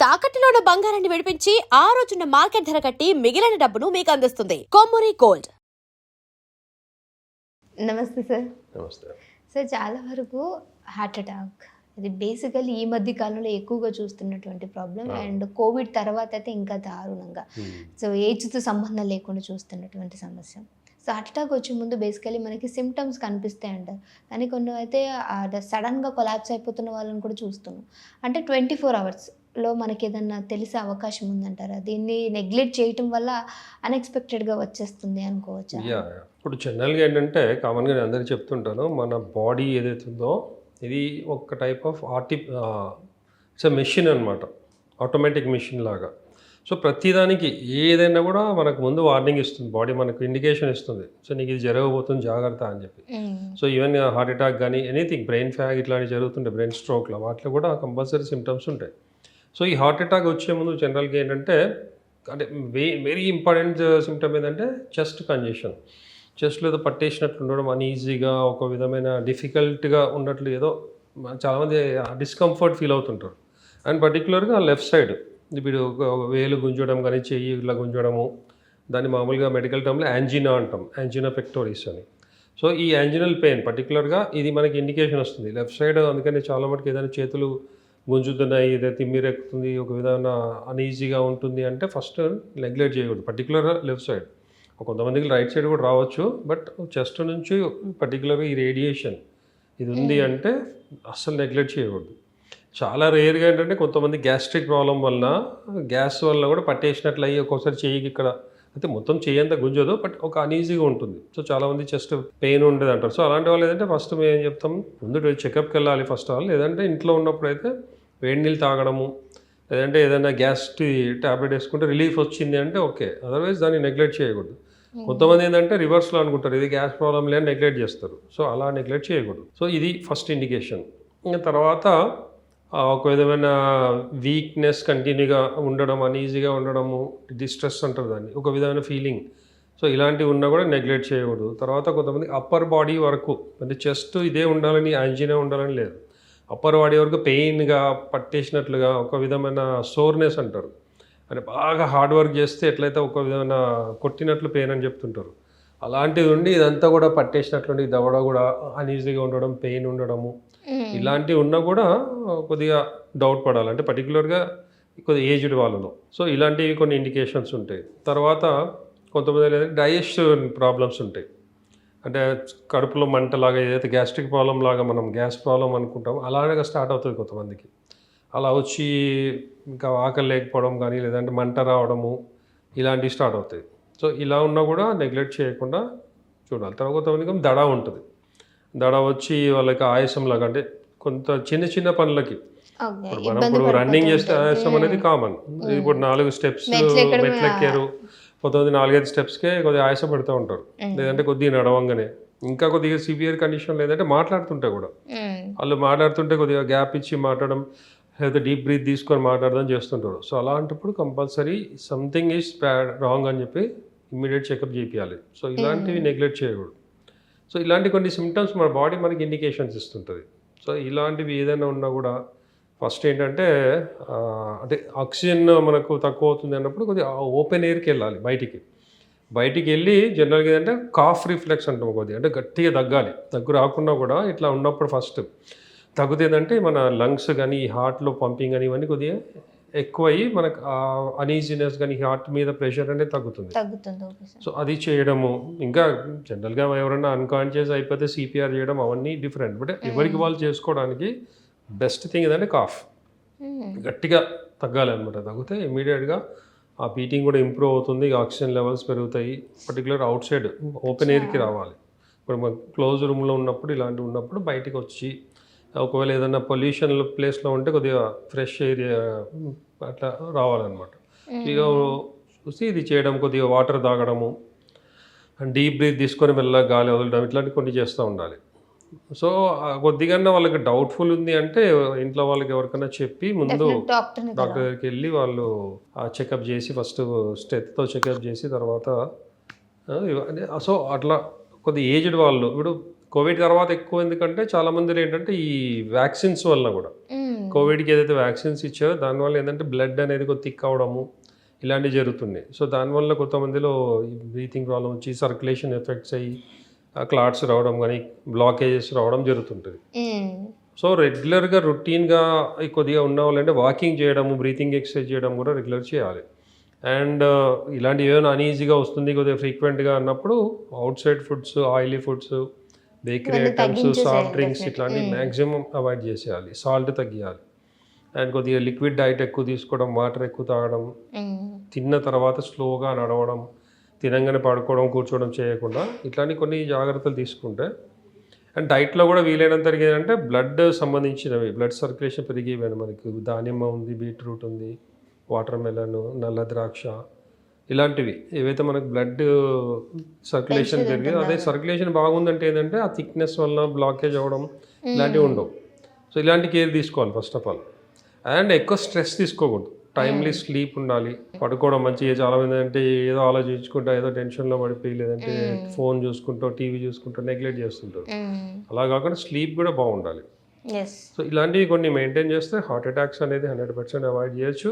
తాకట్టులో ఉన్న బంగారాన్ని విడిపించి ఆ రోజున్న మార్కెట్ ధర కట్టి మిగిలిన డబ్బును మీకు అందిస్తుంది కొమ్మూరి గోల్డ్. నమస్తే సార్. నమస్తే. సార్, చాలా వరకు హార్ట్ అటాక్ ఇది బేసికల్లీ ఈ మధ్య కాలంలో ఎక్కువగా చూస్తున్నటువంటి ప్రాబ్లం. అండ్ కోవిడ్ తర్వాత అయితే ఇంకా దారుణంగా సో ఏజ్తో సంబంధం లేకుండా చూస్తున్నటువంటి సమస్య. సో హార్ట్ అటాక్ వచ్చే ముందు బేసికలీ మనకి సిమ్టమ్స్ కనిపిస్తాయి అంటారు, కానీ కొన్ని అయితే సడన్గా కొలాప్స్ అయిపోతున్న వాళ్ళని కూడా చూస్తున్నాం. అంటే 24 అవర్స్లో మనకి ఏదన్నా తెలిసే అవకాశం ఉందంటారా? దీన్ని నెగ్లెక్ట్ చేయటం వల్ల అన్ఎక్స్పెక్టెడ్గా వచ్చేస్తుంది అనుకోవచ్చా? ఇప్పుడు జనరల్గా ఏంటంటే కామన్గా నేను అందరికీ చెప్తుంటాను, మన బాడీ ఏదైతే ఉందో ఇది ఒక టైప్ ఆఫ్ ఇట్స్ మెషిన్ అనమాట, ఆటోమేటిక్ మెషిన్ లాగా. సో ప్రతిదానికి ఏదైనా కూడా మనకు ముందు వార్నింగ్ ఇస్తుంది, బాడీ మనకు ఇండికేషన్ ఇస్తుంది. సో నీకు ఇది జరగబోతుంది జాగ్రత్త అని చెప్పి. సో ఈవెన్ హార్ట్ అటాక్ కానీ ఎనీథింగ్, బ్రెయిన్ ఫ్యాగ్ ఇట్లాంటివి జరుగుతుంటాయి, బ్రెయిన్ స్ట్రోక్లో వాటిలో కూడా కంపల్సరీ సిమ్టమ్స్ ఉంటాయి. సో ఈ హార్ట్ అటాక్ వచ్చే ముందు జనరల్గా ఏంటంటే అంటే వెరీ ఇంపార్టెంట్ సిమ్టమ్ ఏంటంటే చెస్ట్ కంజెషన్. చెస్ట్లో ఏదో పట్టేసినట్లు ఉండడం, అన్ఈజీగా, ఒక విధమైన డిఫికల్ట్గా ఉన్నట్లు, ఏదో చాలామంది డిస్కంఫర్ట్ ఫీల్ అవుతుంటారు. అండ్ పర్టికులర్గా లెఫ్ట్ సైడ్ ఇప్పుడు వేలు గుంజడం కానీ చెయ్యి ఇలా గుంజడము, దాన్ని మామూలుగా మెడికల్ టర్మ్లో యాంజినా అంటాం, యాంజినా పెక్టోరిస్ అని. సో ఈ యాంజినల్ పెయిన్ పర్టికులర్గా ఇది మనకి ఇండికేషన్ వస్తుంది లెఫ్ట్ సైడ్. అందుకని చాలా మటుకు ఏదైనా చేతులు గుంజుతున్నాయి, ఏదైతే తిమ్మిరెక్కుతుంది, ఒక విధమైన అన్ఈజీగా ఉంటుంది అంటే ఫస్ట్ నెగ్లెక్ట్ చేయకూడదు, పర్టికులర్గా లెఫ్ట్ సైడ్. కొంతమందికి రైట్ సైడ్ కూడా రావచ్చు, బట్ చెస్ట్ నుంచి పర్టికులర్గా ఈ రేడియేషన్ ఇది ఉంది అంటే అస్సలు నెగ్లెక్ట్ చేయకూడదు. చాలా రేర్గా ఏంటంటే కొంతమంది గ్యాస్ట్రిక్ ప్రాబ్లం వలన, గ్యాస్ వల్ల కూడా పట్టేసినట్లు అయ్యి ఒక్కోసారి చెయ్యికి ఇక్కడ అయితే మొత్తం చెయ్యి అంతా గుంజదు, బట్ ఒక అన్ఈజీగా ఉంటుంది. సో చాలామంది చెస్ట్ పెయిన్ ఉండేది అంటారు. సో అలాంటి వాళ్ళు ఏంటంటే ఫస్ట్ మేము ఏం చెప్తాం, ముందు చెకప్కి వెళ్ళాలి ఫస్ట్ ఆల్. లేదంటే ఇంట్లో ఉన్నప్పుడు అయితే వేడి నీళ్ళు తాగడము, లేదంటే ఏదైనా గ్యాస్ ట్యాబ్లెట్ వేసుకుంటే రిలీఫ్ వచ్చింది అంటే ఓకే, అదర్వైజ్ దాన్ని నెగ్లెక్ట్ చేయకూడదు. కొంతమంది ఏంటంటే రివర్స్లో అనుకుంటారు, ఇది గ్యాస్ ప్రాబ్లం లేని నెగ్లెక్ట్ చేస్తారు. సో అలా నెగ్లెక్ట్ చేయకూడదు. సో ఇది ఫస్ట్ ఇండికేషన్. ఇంకా తర్వాత ఒక విధమైన వీక్నెస్ కంటిన్యూగా ఉండడం, అన్ఈజీగా ఉండడము, డిస్ట్రెస్ అంటారు దాన్ని, ఒక విధమైన ఫీలింగ్. సో ఇలాంటివి ఉన్నా కూడా నెగ్లెక్ట్ చేయకూడదు. తర్వాత కొంతమంది అప్పర్ బాడీ వరకు, అంటే చెస్ట్ ఇదే ఉండాలని, యాంజినా ఉండాలని లేదు, అప్పర్ బాడీ వరకు పెయిన్గా పట్టేసినట్లుగా, ఒక విధమైన సోర్నెస్ అంటారు, అంటే బాగా హార్డ్ వర్క్ చేస్తే ఎట్లయితే ఒక విధమైన కొట్టినట్లు పెయిన్ అని చెప్తుంటారు, అలాంటిది ఉండి ఇదంతా కూడా పట్టేసినట్లుండి దవడ కూడా అన్ఈజీగా ఉండడం, పెయిన్ ఉండడము, ఇలాంటివి ఉన్నా కూడా కొద్దిగా డౌట్ పడాలి, అంటే పర్టికులర్గా కొద్దిగా ఏజ్డ్ వాళ్ళలో. సో ఇలాంటివి కొన్ని ఇండికేషన్స్ ఉంటాయి. తర్వాత కొంతమంది డైజెషన్ ప్రాబ్లమ్స్ ఉంటాయి, అంటే కడుపులో మంటలాగా, ఏదైతే గ్యాస్ట్రిక్ ప్రాబ్లం లాగా మనం గ్యాస్ ప్రాబ్లం అనుకుంటామో అలాగే స్టార్ట్ అవుతుంది కొంతమందికి. అలా వచ్చి ఇంకా ఆకలి లేకపోవడం కానీ, లేదంటే మంట రావడము, ఇలాంటివి స్టార్ట్ అవుతాయి. సో ఇలా ఉన్నా కూడా నెగ్లెక్ట్ చేయకుండా చూడాలి. తర్వాత కొంతమందికి దడ ఉంటుంది, దడ వచ్చి వాళ్ళకి ఆయాసం లాగా, అంటే కొంత చిన్న చిన్న పనులకి, మనం ఇప్పుడు రన్నింగ్ చేస్తే ఆయాసం అనేది కామన్. ఇప్పుడు 4 స్టెప్స్ మెట్లు ఎక్కారు, కొంతమంది 4-5 స్టెప్స్కే కొద్దిగా ఆయాసం పడుతూ ఉంటారు, లేదంటే కొద్దిగా నడవంగానే. ఇంకా కొద్దిగా సివియర్ కండిషన్ లేదంటే మాట్లాడుతుంటే కూడా, వాళ్ళు మాట్లాడుతుంటే కొద్దిగా గ్యాప్ ఇచ్చి మాట్లాడడం, లేదా డీప్ బ్రీత్ తీసుకొని మాట్లాడడం చేస్తుంటారు. సో అలాంటప్పుడు కంపల్సరీ సంథింగ్ ఈజ్ రాంగ్ అని చెప్పి ఇమ్మీడియట్ చెకప్ చేయాలి. సో ఇలాంటివి నెగ్లెక్ట్ చేయకూడదు. సో ఇలాంటి కొన్ని సిమ్టమ్స్ మన బాడీ మనకి ఇండికేషన్స్ ఇస్తుంటుంది. సో ఇలాంటివి ఏదైనా ఉన్నా కూడా ఫస్ట్ ఏంటంటే అంటే ఆక్సిజన్ మనకు తక్కువ అవుతుంది అన్నప్పుడు కొద్దిగా ఓపెన్ ఎయిర్కి వెళ్ళాలి, బయటికి వెళ్ళి జనరల్గా ఏంటంటే కాఫ్ రిఫ్లెక్స్ అంటాం, కొద్దిగా అంటే గట్టిగా దగ్గాలి. దగ్గు రాకుండా కూడా ఇట్లా ఉన్నప్పుడు ఫస్ట్ తగ్గుతుందంటే మన లంగ్స్ కానీ, హార్ట్లో పంపింగ్ కానీ ఇవన్నీ కొద్దిగా ఎక్కువయ్యి మనకు అనీజీనెస్ కానీ, హార్ట్ మీద ప్రెషర్ అనేది తగ్గుతుంది. సో అది చేయడము. ఇంకా జనరల్గా ఎవరైనా అన్కాన్షియస్ అయిపోతే సిపిఆర్ చేయడం, అవన్నీ డిఫరెంట్. బట్ ఎవరికి వాళ్ళు చేసుకోవడానికి బెస్ట్ థింగ్ ఏదంటే కాఫ్ గట్టిగా తగ్గాలి అనమాట. తగ్గితే ఇమీడియట్గా ఆ బీటింగ్ కూడా ఇంప్రూవ్ అవుతుంది, ఆక్సిజన్ లెవెల్స్ పెరుగుతాయి. పర్టికులర్ అవుట్ సైడ్ ఓపెన్ ఎయిర్కి రావాలి. ఇప్పుడు మన క్లోజ్ రూమ్లో ఉన్నప్పుడు, ఇలాంటివి ఉన్నప్పుడు బయటికి వచ్చి, ఒకవేళ ఏదైనా పొల్యూషన్ ప్లేస్లో ఉంటే కొద్దిగా ఫ్రెష్ ఏరియా అట్లా రావాలన్నమాట. ఇక చూసి ఇది చేయడం, కొద్దిగా వాటర్ తాగడము, అండ్ డీప్ బ్రీత్ తీసుకొని మెల్లగా గాలి వదలడం, ఇట్లాంటివి కొన్ని చేస్తూ ఉండాలి. సో కొద్దిగా వాళ్ళకి డౌట్ఫుల్ ఉంది అంటే ఇంట్లో వాళ్ళకి ఎవరికైనా చెప్పి ముందు డాక్టర్ దగ్గరికి వెళ్ళి వాళ్ళు చెకప్ చేసి, ఫస్ట్ స్టెత్తో చెకప్ చేసి తర్వాత సో అట్లా కొద్దిగా ఏజ్డ్ వాళ్ళు. ఇప్పుడు కోవిడ్ తర్వాత ఎక్కువ ఎందుకంటే చాలామంది ఏంటంటే ఈ వ్యాక్సిన్స్ వలన కూడా కోవిడ్కి ఏదైతే వ్యాక్సిన్స్ ఇచ్చారో దానివల్ల ఏంటంటే బ్లడ్ అనేది కొద్ది థిక్ అవడము ఇలాంటివి జరుగుతున్నాయి. సో దానివల్ల కొంతమందిలో బ్రీతింగ్ ప్రాబ్లం వచ్చి సర్క్యులేషన్ ఎఫెక్ట్స్ అయ్యి క్లాట్స్ రావడం కానీ బ్లాకేజెస్ రావడం జరుగుతుంటుంది. సో రెగ్యులర్గా రొటీన్గా కొద్దిగా ఉన్న వాళ్ళంటే వాకింగ్ చేయడము, బ్రీతింగ్ ఎక్సర్సైజ్ చేయడం కూడా రెగ్యులర్ చేయాలి. అండ్ ఇలాంటి ఏమైనా అన్ఈజీగా వస్తుంది కొద్దిగా ఫ్రీక్వెంట్గా అన్నప్పుడు out side foods, oily foods, bakery items, soft drinks ఇట్లాంటివి మ్యాక్సిమం అవాయిడ్ చేసేయాలి. సాల్ట్ తగ్గియాలి. అండ్ కొద్దిగా లిక్విడ్ డైట్ ఎక్కువ తీసుకోవడం, వాటర్ ఎక్కువ తాగడం, తిన్న తర్వాత స్లోగా నడవడం, తినంగానే పడుకోవడం, కూర్చోవడం చేయకుండా ఇట్లాంటి కొన్ని జాగ్రత్తలు తీసుకుంటే అండ్ డైట్లో కూడా వీలైనంత ఏంటంటే బ్లడ్ సంబంధించినవి, బ్లడ్ సర్క్యులేషన్ పెరిగేవి మనకి దానిమ్మ ఉంది, బీట్రూట్ ఉంది, వాటర్ మెలన్, నల్ల ద్రాక్ష ఇలాంటివి ఏవైతే మనకు బ్లడ్ సర్క్యులేషన్ పెరిగి అదే సర్క్యులేషన్ బాగుందంటే ఏంటంటే ఆ థిక్నెస్ వల్ల బ్లాకేజ్ అవ్వడం ఇలాంటివి ఉండవు. సో ఇలాంటి కేర్ తీసుకోవాలి ఫస్ట్ ఆఫ్ ఆల్. అండ్ ఎక్కువ స్ట్రెస్ తీసుకోకూడదు. టైమ్లీ స్లీప్ ఉండాలి. పడుకోవడం మంచిగా. చాలామంది అంటే ఏదో ఆలోచించుకుంటా ఏదో టెన్షన్లో పడిపోయి లేదంటే ఫోన్ చూసుకుంటూ టీవీ చూసుకుంటూ నెగ్లెక్ట్ చేస్తుంటారు. అలా కాకుండా స్లీప్ కూడా బాగుండాలి. సో ఇలాంటివి కొన్ని మెయింటైన్ చేస్తే హార్ట్ అటాక్స్ అనేది 100% అవాయిడ్ చేయొచ్చు.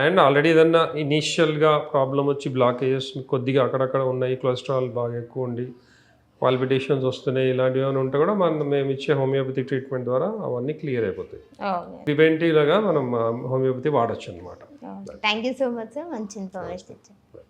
అండ్ ఆల్రెడీ ఏదన్నా ఇనీషియల్గా ప్రాబ్లం వచ్చి బ్లాకేజెస్ కొద్దిగా అక్కడక్కడ ఉన్నాయి, కొలెస్ట్రాల్ బాగా ఎక్కువ ఉండి పాల్పిటేషన్స్ వస్తున్నాయి, ఇలాంటివి ఏమైనా ఉంటే కూడా మేము ఇచ్చే హోమియోపతి ట్రీట్మెంట్ ద్వారా అవన్నీ క్లియర్ అయిపోతాయి. ప్రివెంటివ్గా మనం హోమియోపతి వాడచ్చు అనమాట. Thank you so much sir, మంచి ఇన్ఫర్మేషన్ ఇచ్చారు.